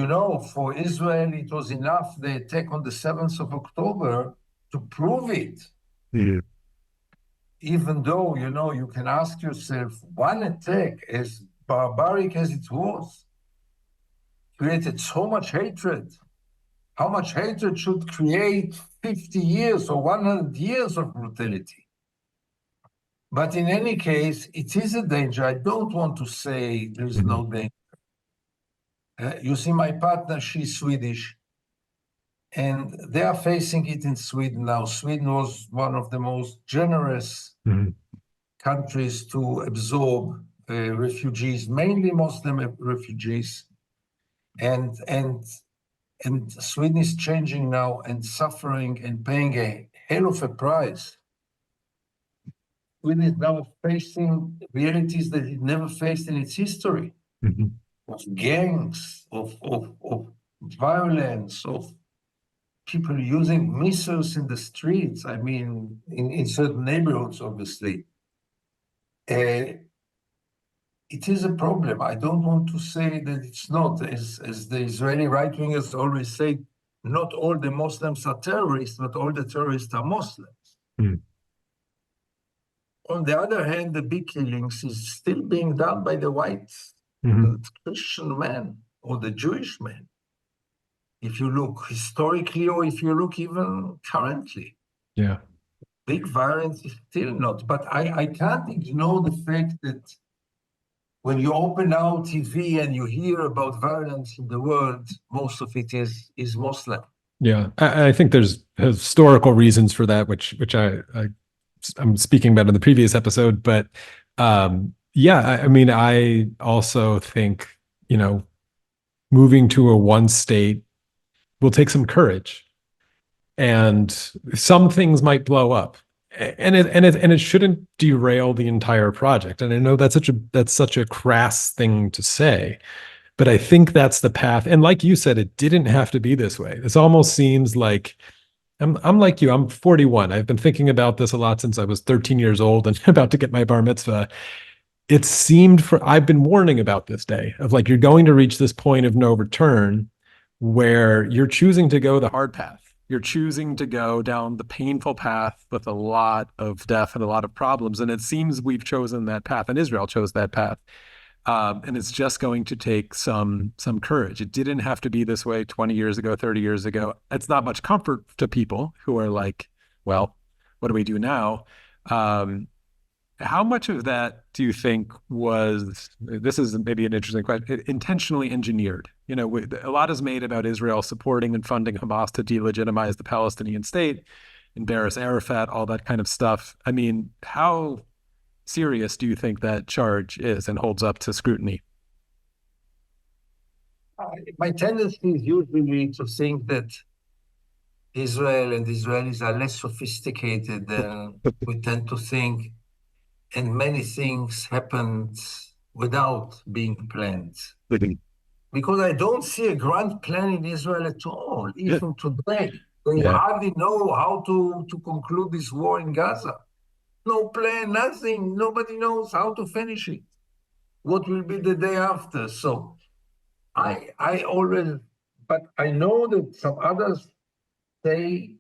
[SPEAKER 2] for Israel, it was enough the attack on the 7th of October to prove it.
[SPEAKER 1] Yeah.
[SPEAKER 2] Even though, you can ask yourself, one attack, as barbaric as it was, created so much hatred. How much hatred should create 50 years or 100 years of brutality? But in any case, it is a danger. I don't want to say there's no danger. You see, my partner, she's Swedish, and they are facing it in Sweden now. Sweden was one of the most generous countries to absorb refugees, mainly Muslim refugees. And Sweden is changing now and suffering and paying a hell of a price. Sweden is now facing realities that it never faced in its history. Of gangs, of violence, of people using missiles in the streets. I mean, in certain neighborhoods, obviously. It is a problem. I don't want to say that it's not. As the Israeli right-wingers always say, not all the Muslims are terrorists, but all the terrorists are Muslims. On the other hand, the big killings is still being done by the whites. The Christian man or the Jewish man, if you look historically or if you look even currently.
[SPEAKER 1] Yeah.
[SPEAKER 2] Big violence is still not. But I can't ignore the fact that when you open now TV and you hear about violence in the world, most of it is Muslim.
[SPEAKER 1] Yeah. I think there's historical reasons for that, which I'm speaking about in the previous episode. But yeah, I mean, I also think, moving to a one state will take some courage, and some things might blow up, and it shouldn't derail the entire project. And I know that's such a crass thing to say, but I think that's the path. And like you said, it didn't have to be this way. This almost seems like I'm like you. I'm 41. I've been thinking about this a lot since I was 13 years old and about to get my bar mitzvah. It seemed I've been warning about this day of like, you're going to reach this point of no return where you're choosing to go the hard path. You're choosing to go down the painful path with a lot of death and a lot of problems. And it seems we've chosen that path, and Israel chose that path. And it's just going to take some courage. It didn't have to be this way 20 years ago, 30 years ago. It's not much comfort to people who are like, well, what do we do now? How much of that do you think was, this is maybe an interesting question, intentionally engineered? You know, a lot is made about Israel supporting and funding Hamas to delegitimize the Palestinian state, embarrass Arafat, all that kind of stuff. I mean, how serious do you think that charge is and holds up to scrutiny?
[SPEAKER 2] My tendency is usually to think that Israel and Israelis are less sophisticated than we tend to think, and many things happened without being planned. Because I don't see a grand plan in Israel at all, even today. They hardly know how to conclude this war in Gaza. No plan, nothing. Nobody knows how to finish it. What will be the day after? So I always, but I know that some others say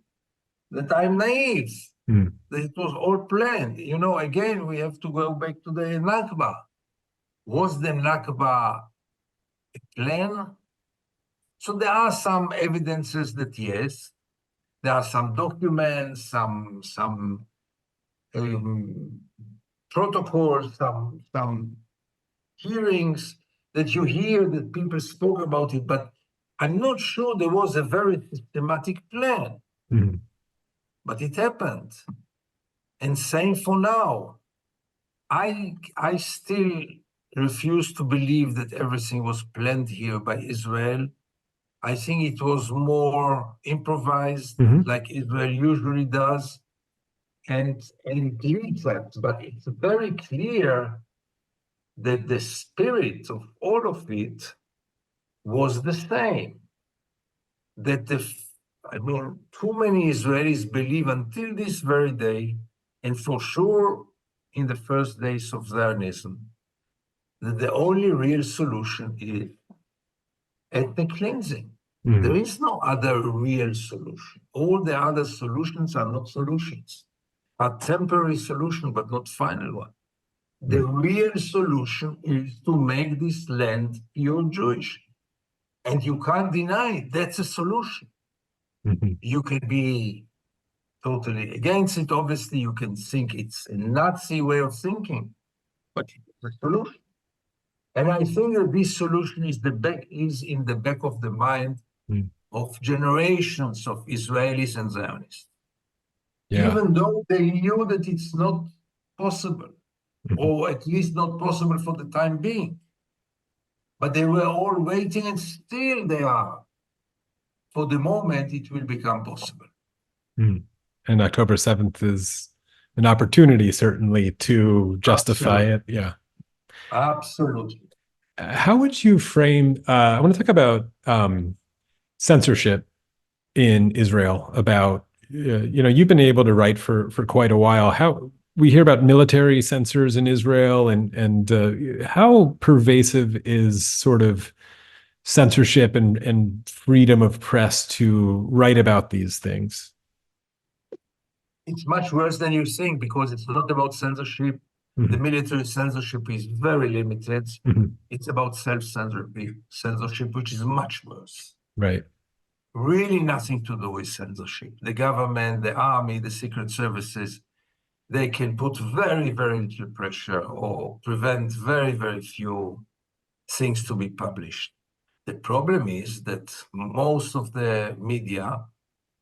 [SPEAKER 2] that I'm naive, that it was all planned. You know, again, we have to go back to the Nakba. Was the Nakba a plan? So there are some evidences that yes, there are some documents, some protocols, some hearings that you hear that people spoke about it, but I'm not sure there was a very systematic plan. But it happened. And same for now. I still refuse to believe that everything was planned here by Israel. I think it was more improvised, like Israel usually does, and it leads that. But it's very clear that the spirit of all of it was the same. That too many Israelis believe until this very day, and for sure in the first days of Zionism, that the only real solution is ethnic cleansing. There is no other real solution. All the other solutions are not solutions, are temporary solutions, but not final one. The real solution is to make this land pure Jewish. And you can't deny that's a solution. You can be totally against it. Obviously, you can think it's a Nazi way of thinking, but it's a solution. And I think that this solution is in the back of the mind of generations of Israelis and Zionists. Even though they knew that it's not possible, or at least not possible for the time being. But they were all waiting, and still they are. For the moment, it will become possible.
[SPEAKER 1] And October 7th is an opportunity, certainly, to justify it. Yeah.
[SPEAKER 2] Absolutely.
[SPEAKER 1] How would you frame, I want to talk about censorship in Israel, about, you've been able to write for quite a while. How we hear about military censors in Israel, and how pervasive is sort of censorship and freedom of press to write about these things?
[SPEAKER 2] It's much worse than you think, because it's not about censorship. The military censorship is very limited. It's about self-censorship, which is much worse.
[SPEAKER 1] Right.
[SPEAKER 2] Really nothing to do with censorship. The government, the army, the secret services, they can put very, very little pressure or prevent very, very few things to be published. The problem is that most of the media,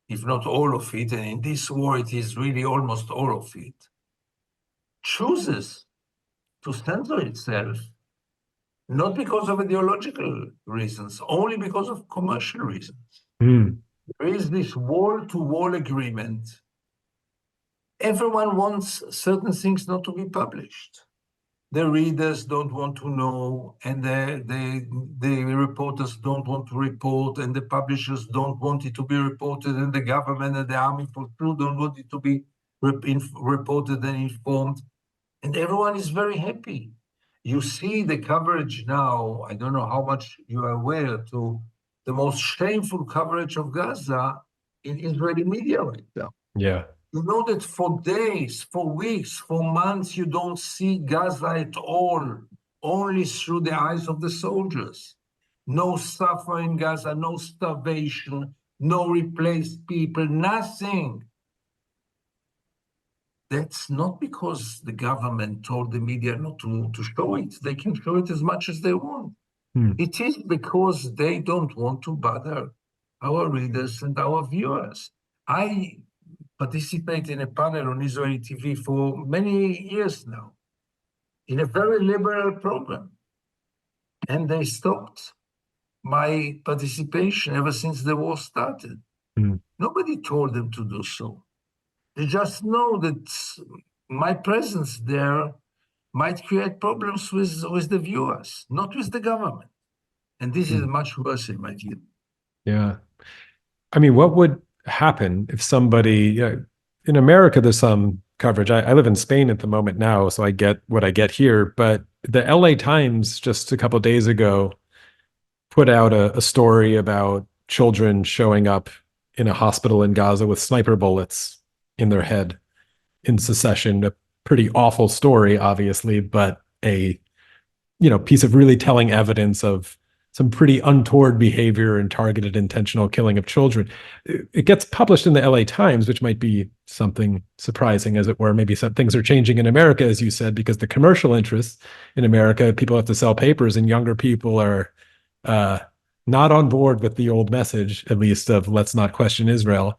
[SPEAKER 2] if not all of it, and in this war it is really almost all of it, chooses to censor itself, not because of ideological reasons, only because of commercial reasons. There is this wall-to-wall agreement. Everyone wants certain things not to be published. The readers don't want to know, and the reporters don't want to report, and the publishers don't want it to be reported, and the government and the army for sure don't want it to be reported and informed. And everyone is very happy. You see the coverage now, I don't know how much you are aware to the most shameful coverage of Gaza in Israeli media right now.
[SPEAKER 1] Yeah.
[SPEAKER 2] You know that for days, for weeks, for months, you don't see Gaza at all only through the eyes of the soldiers. No suffering in Gaza, no starvation, no replaced people, nothing. That's not because the government told the media not to show it. They can show it as much as they want. It is because they don't want to bother our readers and our viewers. I participate in a panel on Israeli TV for many years now, in a very liberal program. And they stopped my participation ever since the war started. Nobody told them to do so. They just know that my presence there might create problems with the viewers, not with the government. And this is much worse in my view.
[SPEAKER 1] Yeah. I mean, what would happen if somebody, in America, there's some coverage. I live in Spain at the moment now, so I get what I get here. But the LA Times just a couple of days ago put out a story about children showing up in a hospital in Gaza with sniper bullets in their head in succession. A pretty awful story, obviously, but a piece of really telling evidence of some pretty untoward behavior and targeted intentional killing of children. It gets published in the LA Times, which might be something surprising, as it were. Maybe some things are changing in America, as you said, because the commercial interests in America, people have to sell papers, and younger people are not on board with the old message, at least, of let's not question Israel.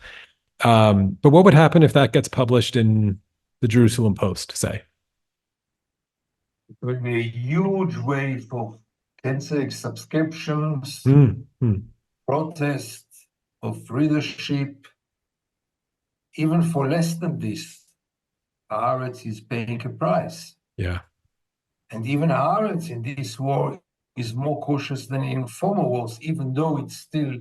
[SPEAKER 1] But what would happen if that gets published in the Jerusalem Post, say?
[SPEAKER 2] It will be a huge wave of canceling subscriptions, protests, of readership. Even for less than this, Haaretz is paying a price.
[SPEAKER 1] Yeah.
[SPEAKER 2] And even Haaretz in this war is more cautious than in former wars, even though it's still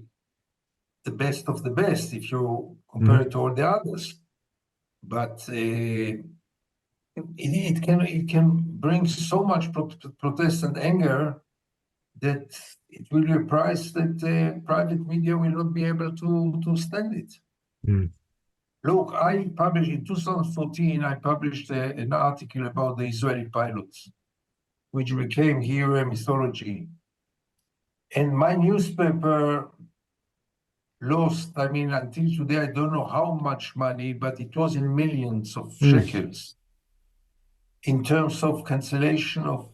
[SPEAKER 2] the best of the best if you compare it to all the others. But it can bring so much protest and anger that it will be a price that private media will not be able to stand it. Look, I published in 2014, I published an article about the Israeli pilots, which became here a mythology. And my newspaper lost, until today, I don't know how much money, but it was in millions of shekels in terms of cancellation of,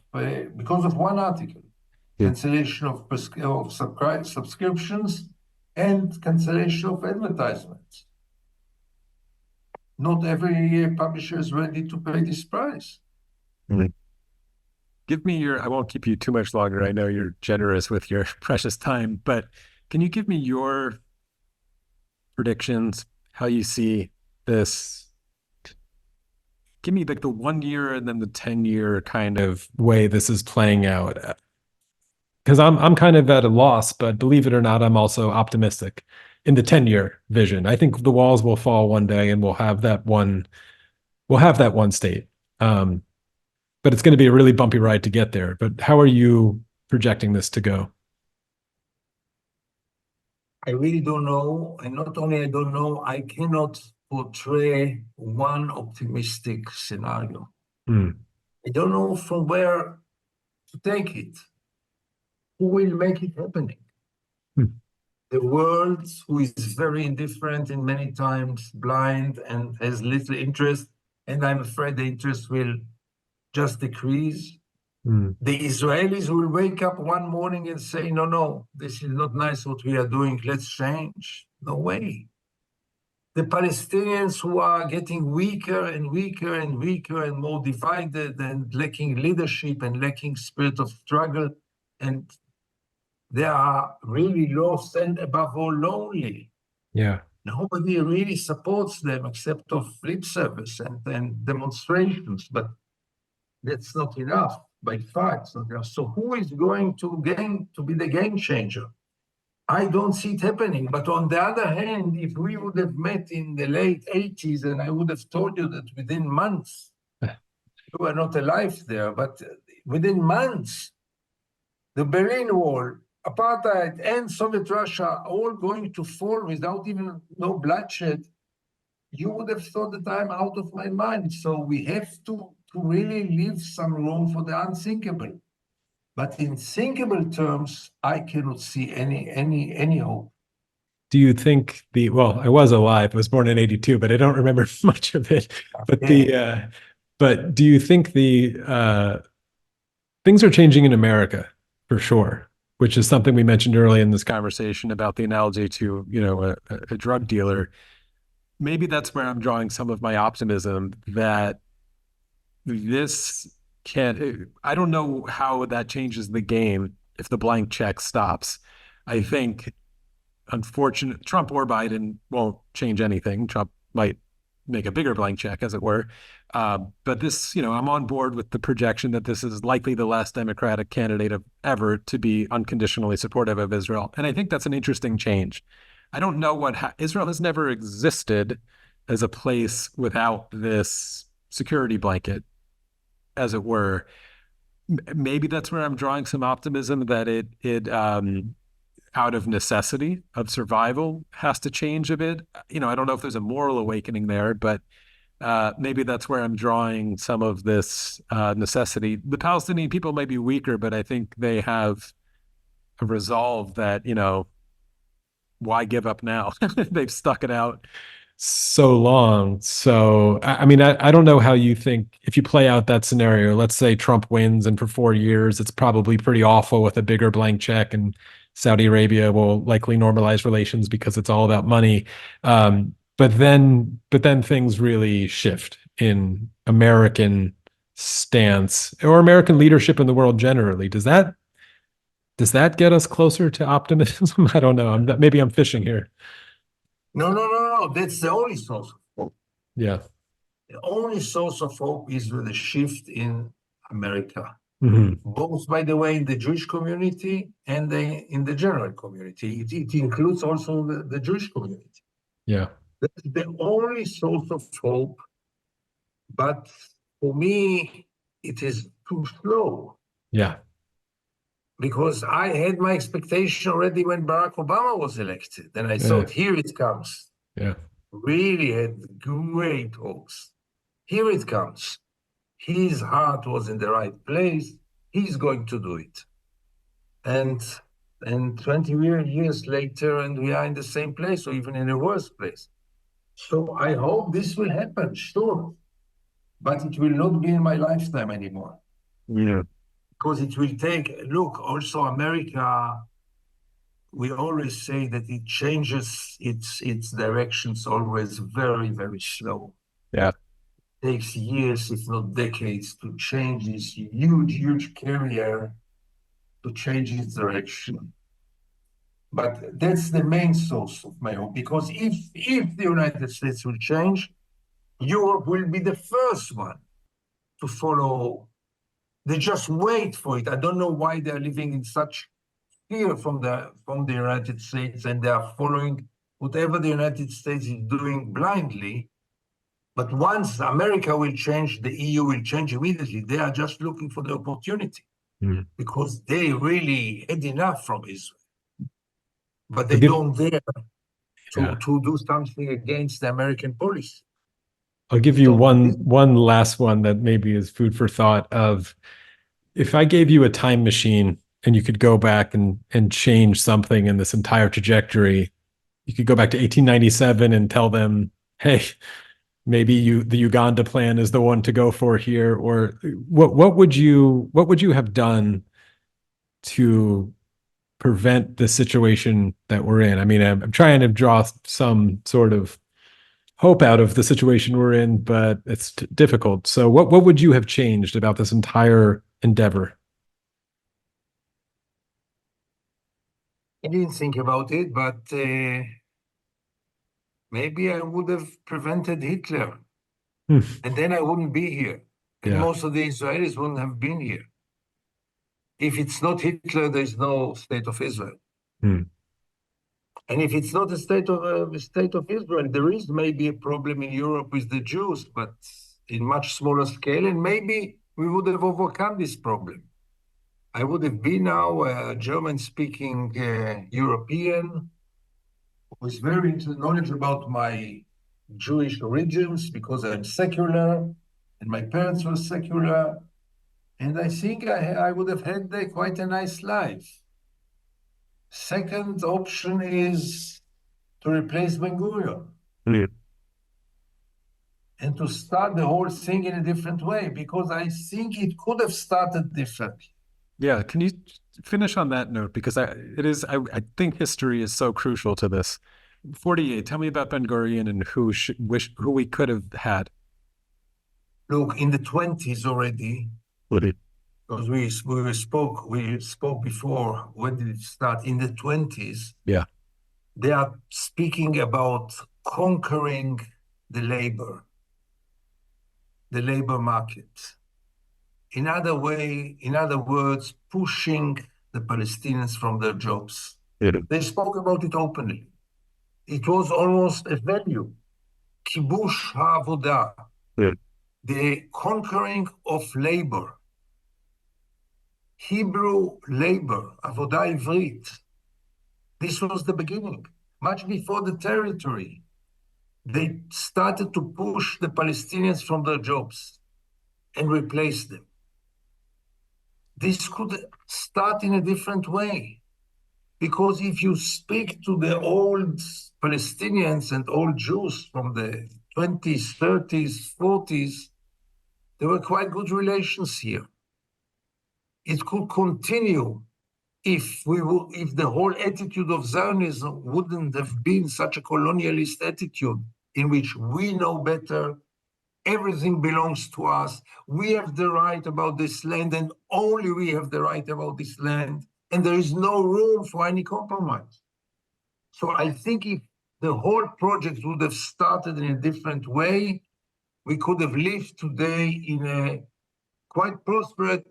[SPEAKER 2] because of one article, cancellation of subscriptions and cancellation of advertisements. Not every publisher is ready to pay this price.
[SPEAKER 1] Give me I won't keep you too much longer. I know you're generous with your precious time, but can you give me your predictions, how you see this? Give me like the 1 year and then the 10-year kind of way this is playing out. Because I'm kind of at a loss, but believe it or not, I'm also optimistic in the 10-year vision. I think the walls will fall one day and we'll have that one state. But it's going to be a really bumpy ride to get there. But how are you projecting this to go?
[SPEAKER 2] I really don't know. And not only I don't know, I cannot portray one optimistic scenario. I don't know from where to take it. Who will make it happening? The world, who is very indifferent and many times blind and has little interest, and I'm afraid the interest will just decrease. The Israelis will wake up one morning and say, no, this is not nice what we are doing, let's change. No way. The Palestinians, who are getting weaker and weaker and weaker and more divided and lacking leadership and lacking spirit of struggle, and they are really lost and above all lonely.
[SPEAKER 1] Yeah.
[SPEAKER 2] Nobody really supports them except of lip service and demonstrations, but that's not enough. By far, it's not enough. So who is going to be the game changer? I don't see it happening. But on the other hand, if we would have met in the late 80s, and I would have told you that within months, you were not alive there, but within months, the Berlin Wall, apartheid, and Soviet Russia all going to fall without even no bloodshed, you would have thought that I'm out of my mind. So we have to really leave some room for the unthinkable. But in thinkable terms, I cannot see any hope.
[SPEAKER 1] Do you think well, I was alive. I was born in 82, but I don't remember much of it. But
[SPEAKER 2] Okay.
[SPEAKER 1] but do you think the things are changing in America for sure, which is something we mentioned early in this conversation about the analogy to, a drug dealer. Maybe that's where I'm drawing some of my optimism that this can't, I don't know how that changes the game if the blank check stops. I think unfortunate Trump or Biden won't change anything. Trump might make a bigger blank check, as it were. But this, I'm on board with the projection that this is likely the last Democratic candidate ever to be unconditionally supportive of Israel. And I think that's an interesting change. I don't know Israel has never existed as a place without this security blanket, as it were. Maybe that's where I'm drawing some optimism that it out of necessity of survival has to change a bit. I don't know if there's a moral awakening there, but maybe that's where I'm drawing some of this necessity. The Palestinian people may be weaker, but I think they have a resolve that, why give up now? They've stuck it out so long. So, I mean, I don't know how you think if you play out that scenario, let's say Trump wins and for 4 years, it's probably pretty awful with a bigger blank check, and Saudi Arabia will likely normalize relations because it's all about money. But then things really shift in American stance or American leadership in the world generally. Does that get us closer to optimism? I don't know. Maybe I'm fishing here.
[SPEAKER 2] No. That's the only source of hope.
[SPEAKER 1] Yeah.
[SPEAKER 2] The only source of hope is with the shift in America,
[SPEAKER 1] Mhm.
[SPEAKER 2] both, by the way, in the Jewish community and in the general community. It includes also the Jewish community.
[SPEAKER 1] Yeah.
[SPEAKER 2] That's the only source of hope. But for me, it is too slow.
[SPEAKER 1] Yeah.
[SPEAKER 2] Because I had my expectation already when Barack Obama was elected. And I thought, here it comes.
[SPEAKER 1] Yeah.
[SPEAKER 2] Really had great hopes. Here it comes. His heart was in the right place. He's going to do it. And 20 years later, and we are in the same place, or even in a worse place. So I hope this will happen, sure. But it will not be in my lifetime anymore.
[SPEAKER 1] Yeah.
[SPEAKER 2] Because it will look, also America, we always say that it changes its directions always very, very slow.
[SPEAKER 1] Yeah.
[SPEAKER 2] It takes years, if not decades, to change this huge carrier, to change its direction. But that's the main source of my hope, because if the United States will change, Europe will be the first one to follow. They just wait for it. I don't know why they're living in such fear from the United States, and they are following whatever the United States is doing blindly. But once America will change, the EU will change immediately. They are just looking for the opportunity because they really had enough from Israel. But they don't dare to do something against the American policy.
[SPEAKER 1] I'll give you one last one that maybe is food for thought of, if I gave you a time machine and you could go back and change something in this entire trajectory, you could go back to 1897 and tell them, hey, maybe the Uganda plan is the one to go for here, or what would you have done to prevent the situation that we're in? I mean, I'm trying to draw some sort of hope out of the situation we're in, but it's difficult. So what would you have changed about this entire endeavor?
[SPEAKER 2] I didn't think about it, but maybe I would have prevented Hitler. And then I wouldn't be here. And most of the Israelis wouldn't have been here. If it's not Hitler, there's no state of Israel. And if it's not a state of Israel, there is maybe a problem in Europe with the Jews, but in much smaller scale. And maybe we would have overcome this problem. I would have been now a German-speaking European with very little knowledge about my Jewish origins, because I'm secular and my parents were secular. And I think I would have had quite a nice life. Second option is to replace Ben Gurion and to start the whole thing in a different way, because I think it could have started differently.
[SPEAKER 3] Yeah, can you finish on that note? Because I think history is so crucial to this. 48, tell me about Ben Gurion and who we could have had.
[SPEAKER 2] Look, in the 20s already, because we spoke before, when did it start? In the 20s,
[SPEAKER 3] Yeah.
[SPEAKER 2] they are speaking about conquering the labor market. In other words, pushing the Palestinians from their jobs. They spoke about it openly. It was almost a value. Kibush ha'avodah, the conquering of labor. Hebrew labor, avodah ivrit. This was the beginning. Much before the territory, they started to push the Palestinians from their jobs and replace them. This could start in a different way, because if you speak to the old Palestinians and old Jews from the 20s, 30s, 40s, there were quite good relations here. It could continue if the whole attitude of Zionism wouldn't have been such a colonialist attitude in which we know better, everything belongs to us, we have the right about this land, and only we have the right about this land, and there is no room for any compromise. So I think if the whole project would have started in a different way, we could have lived today in a quite prosperous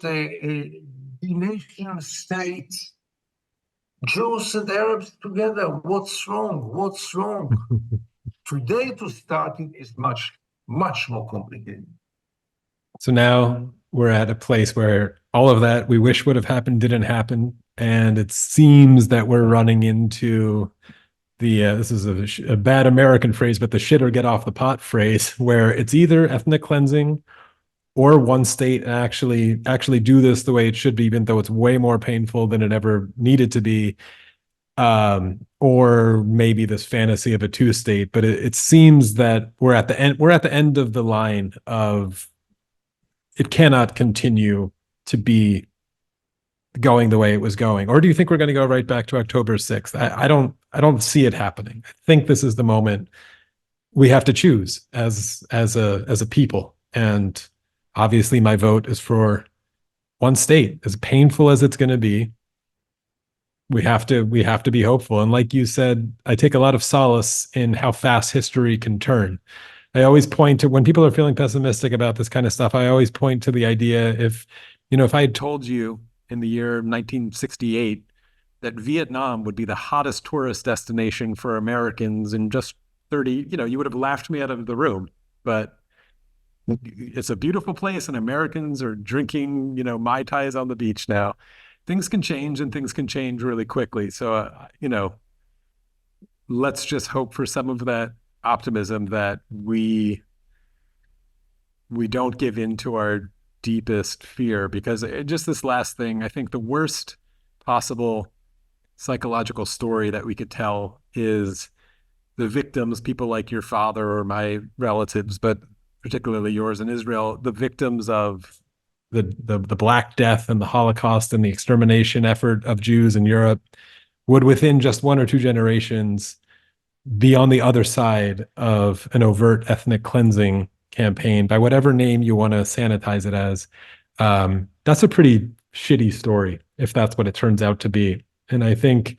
[SPEAKER 2] nation state, Jews and Arabs together. What's wrong? What's wrong? Today, to start it is much, much more complicated.
[SPEAKER 1] So now we're at a place where all of that we wish would have happened didn't happen. And it seems that we're running into the, this is a bad American phrase, but the shit or get off the pot phrase, where it's either ethnic cleansing or one state actually do this the way it should be, even though it's way more painful than it ever needed to be. Or maybe this fantasy of a two-state, but it seems that we're at the end of the line of it cannot continue to be going the way it was going. Or do you think we're going to go right back to October 6th? I don't see it happening. I think this is the moment we have to choose as a people. And obviously my vote is for one state. As painful as it's going to be, we have to be hopeful. And like you said, I take a lot of solace in how fast history can turn. I always point to, when people are feeling pessimistic about this kind of stuff, I always point to the idea, if I had told you in the year 1968 that Vietnam would be the hottest tourist destination for Americans in just 30, you would have laughed me out of the room. But it's a beautiful place, and Americans are drinking, Mai Tais on the beach now. Things can change, and things can change really quickly. So, let's just hope for some of that optimism, that we don't give in to our deepest fear. Because just this last thing, I think the worst possible psychological story that we could tell is the victims, people like your father or my relatives, but particularly yours in Israel, the victims of the Black Death and the Holocaust and the extermination effort of Jews in Europe, would within just one or two generations be on the other side of an overt ethnic cleansing campaign, by whatever name you want to sanitize it as. That's a pretty shitty story if that's what it turns out to be. And I think,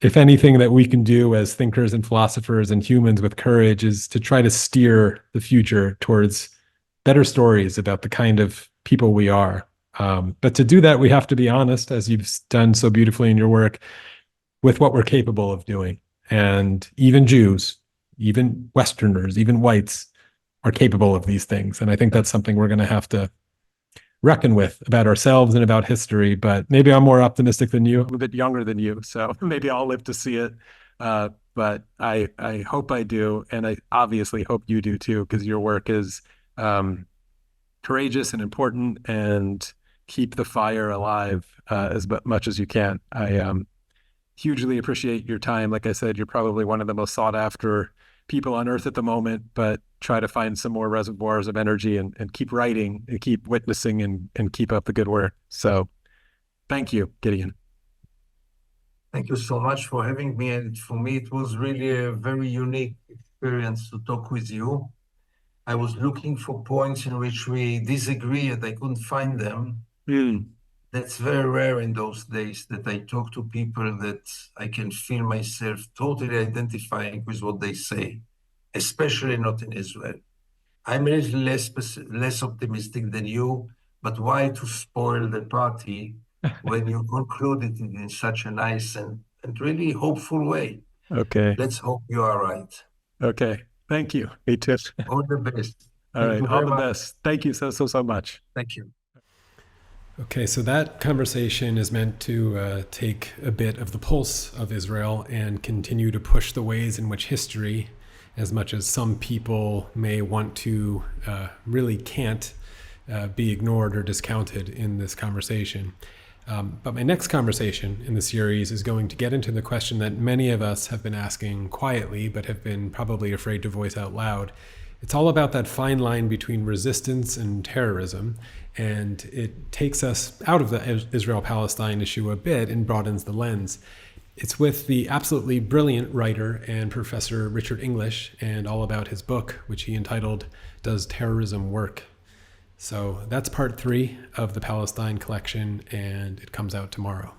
[SPEAKER 1] if anything that we can do as thinkers and philosophers and humans with courage, is to try to steer the future towards better stories about the kind of people we are. But to do that, we have to be honest, as you've done so beautifully in your work, with what we're capable of doing. And even Jews, even Westerners, even whites are capable of these things. And I think that's something we're going to have to reckon with about ourselves and about history. But maybe I'm more optimistic than you. I'm a bit younger than you, so maybe I'll live to see it. But I hope I do. And I obviously hope you do too, because your work is courageous and important. And
[SPEAKER 3] keep the fire alive as much as you can. I hugely appreciate your time. Like I said, you're probably one of the most sought after people on earth at the moment, but try to find some more reservoirs of energy and keep writing and keep witnessing and keep up the good work. So thank you, Gideon.
[SPEAKER 2] Thank you so much for having me. And for me, it was really a very unique experience to talk with you. I was looking for points in which we disagree and I couldn't find them. That's very rare in those days, that I talk to people that I can feel myself totally identifying with what they say, especially not in Israel. I'm a little less optimistic than you, but why to spoil the party when you concluded it in such a nice and really hopeful way?
[SPEAKER 3] Okay.
[SPEAKER 2] Let's hope you are right.
[SPEAKER 3] Okay. Thank you. Me too.
[SPEAKER 2] All the best.
[SPEAKER 3] All right. All the best. Thank you so much.
[SPEAKER 2] Thank you.
[SPEAKER 1] Okay, so that conversation is meant to take a bit of the pulse of Israel and continue to push the ways in which history, as much as some people may want to, really can't be ignored or discounted in this conversation. But my next conversation in the series is going to get into the question that many of us have been asking quietly, but have been probably afraid to voice out loud. It's all about that fine line between resistance and terrorism, and it takes us out of the Israel-Palestine issue a bit and broadens the lens. It's with the absolutely brilliant writer and professor Richard English, and all about his book, which he entitled, Does Terrorism Work? So that's part 3 of the Palestine collection, and it comes out tomorrow.